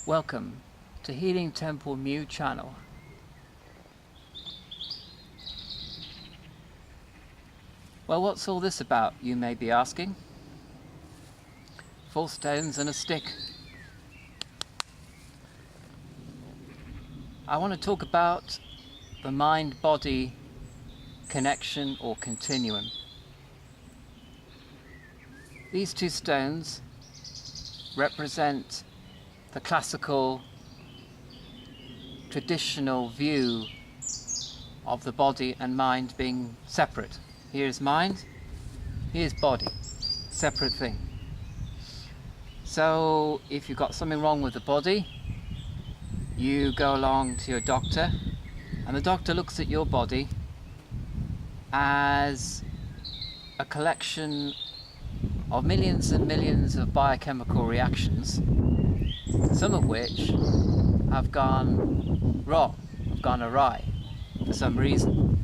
Welcome to Healing Temple Mew channel. Well, what's all this about, you may be asking? 4 stones and a stick. I want to talk about the mind-body connection or continuum. These 2 stones represent the classical, traditional view of the body and mind being separate. Here's mind, here's body, separate thing. So if you've got something wrong with the body, you go along to your doctor, and the doctor looks at your body as a collection of millions and millions of biochemical reactions, some of which have gone wrong, have gone awry for some reason.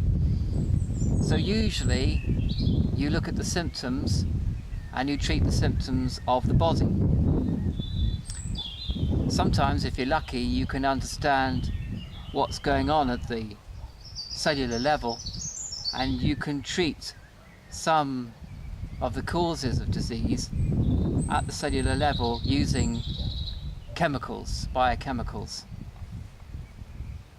So usually you look at the symptoms and you treat the symptoms of the body. Sometimes, if you're lucky, you can understand what's going on at the cellular level, and you can treat some of the causes of disease at the cellular level using chemicals, biochemicals,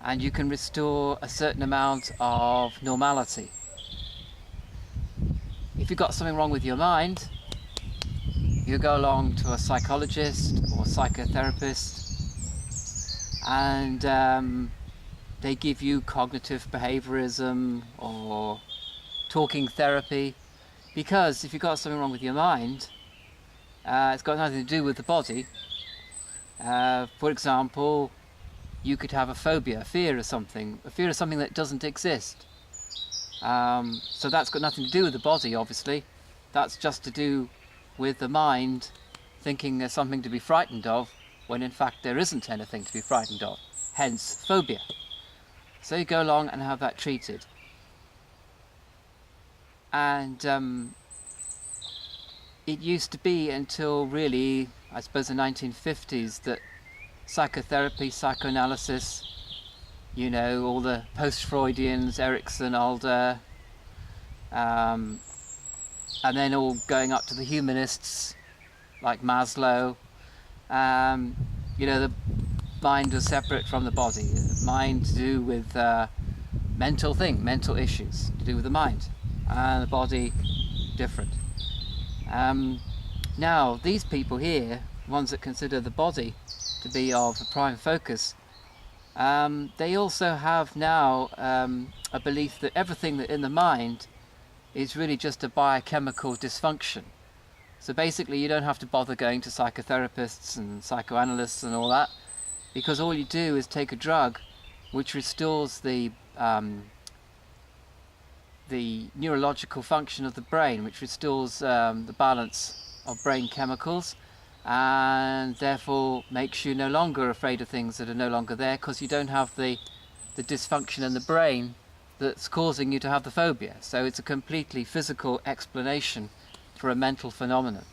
and you can restore a certain amount of normality. If you've got something wrong with your mind, you go along to a psychologist or psychotherapist, and they give you cognitive behaviorism or talking therapy, because if you've got something wrong with your mind, it's got nothing to do with the body. For example, you could have a phobia, a fear of something that doesn't exist. So that's got nothing to do with the body, obviously. That's just to do with the mind thinking there's something to be frightened of, when in fact there isn't anything to be frightened of, hence phobia. So you go along and have that treated. And it used to be until really, I suppose, the 1950s that psychotherapy, psychoanalysis, you know, all the post-Freudians, Erikson, Alder, and then all going up to the humanists like Maslow, you know, the mind was separate from the body. The mind to do with mental issues to do with the mind, and the body different. Now these people here, ones that consider the body to be of a prime focus, they also have now a belief that everything that in the mind is really just a biochemical dysfunction. So basically you don't have to bother going to psychotherapists and psychoanalysts and all that, because all you do is take a drug which restores the neurological function of the brain, which restores the balance of brain chemicals, and therefore makes you no longer afraid of things that are no longer there, because you don't have the dysfunction in the brain that's causing you to have the phobia. So it's a completely physical explanation for a mental phenomenon.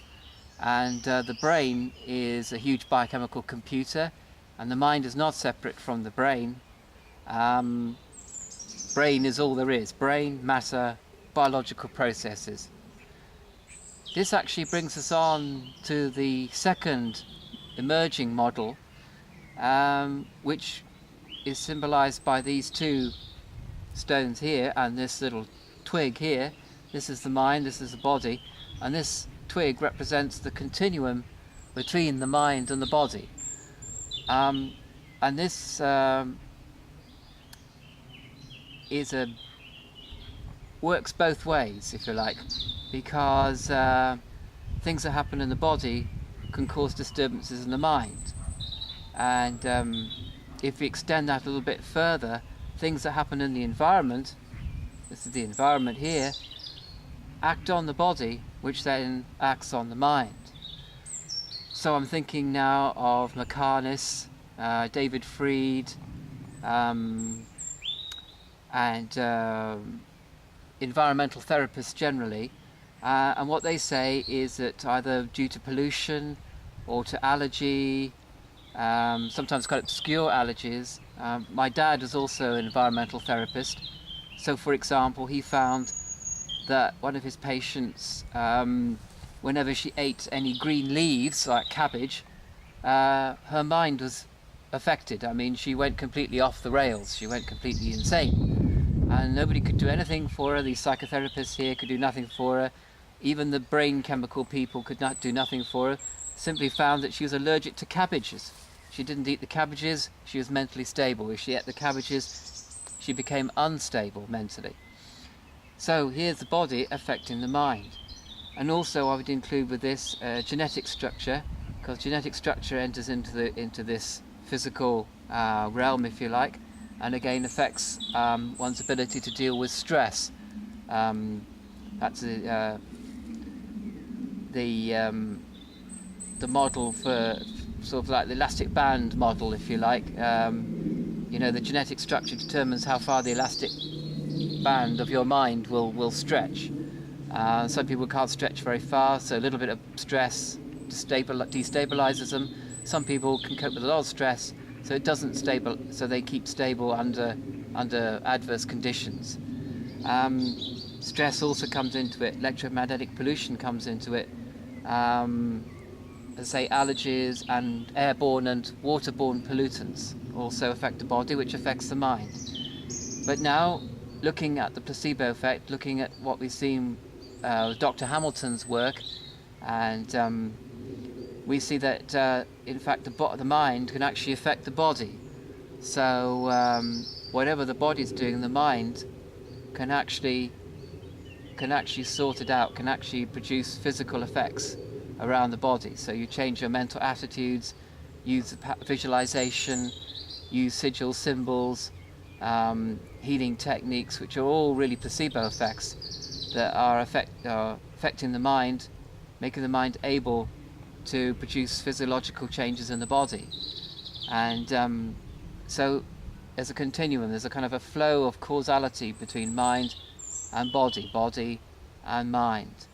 And the brain is a huge biochemical computer, and the mind is not separate from the brain. Brain is all there is. Brain, matter, biological processes. This actually brings us on to the second emerging model, which is symbolized by these 2 stones here and this little twig here. This is the mind, this is the body, and this twig represents the continuum between the mind and the body. And this works both ways, if you like, because things that happen in the body can cause disturbances in the mind. And if we extend that a little bit further, things that happen in the environment, this is the environment here, act on the body, which then acts on the mind. So I'm thinking now of Macanis, David Fried, and environmental therapists generally, and what they say is that either due to pollution or to allergy sometimes quite obscure allergies. My dad was also an environmental therapist. So, for example, he found that one of his patients, whenever she ate any green leaves, like cabbage, her mind was affected. I mean, she went completely off the rails. She went completely insane. And nobody could do anything for her. These psychotherapists here could do nothing for her. Even the brain chemical people could not do nothing for her. Simply found that she was allergic to cabbages. She didn't eat the cabbages, she was mentally stable. If she ate the cabbages, she became unstable mentally. So here's the body affecting the mind. And also I would include with this genetic structure, because genetic structure enters into this physical realm, if you like, and again affects one's ability to deal with stress. That's the model for sort of like the elastic band model, if you like. You know, the genetic structure determines how far the elastic band of your mind will stretch. Some people can't stretch very far, so a little bit of stress destabilizes them. Some people can cope with a lot of stress, so it doesn't so they keep stable under adverse conditions. Stress also comes into it. Electromagnetic pollution comes into it. As I say, allergies and airborne and waterborne pollutants also affect the body, which affects the mind. But now, looking at the placebo effect, looking at what we've seen with Dr. Hamilton's work, and we see that in fact the mind can actually affect the body. So whatever the body's doing, the mind can actually sort it out, can actually produce physical effects around the body. So you change your mental attitudes, use visualization, use sigil symbols, healing techniques, which are all really placebo effects that are affecting the mind, making the mind able to produce physiological changes in the body. And so there's a continuum, there's a kind of a flow of causality between mind and body and mind.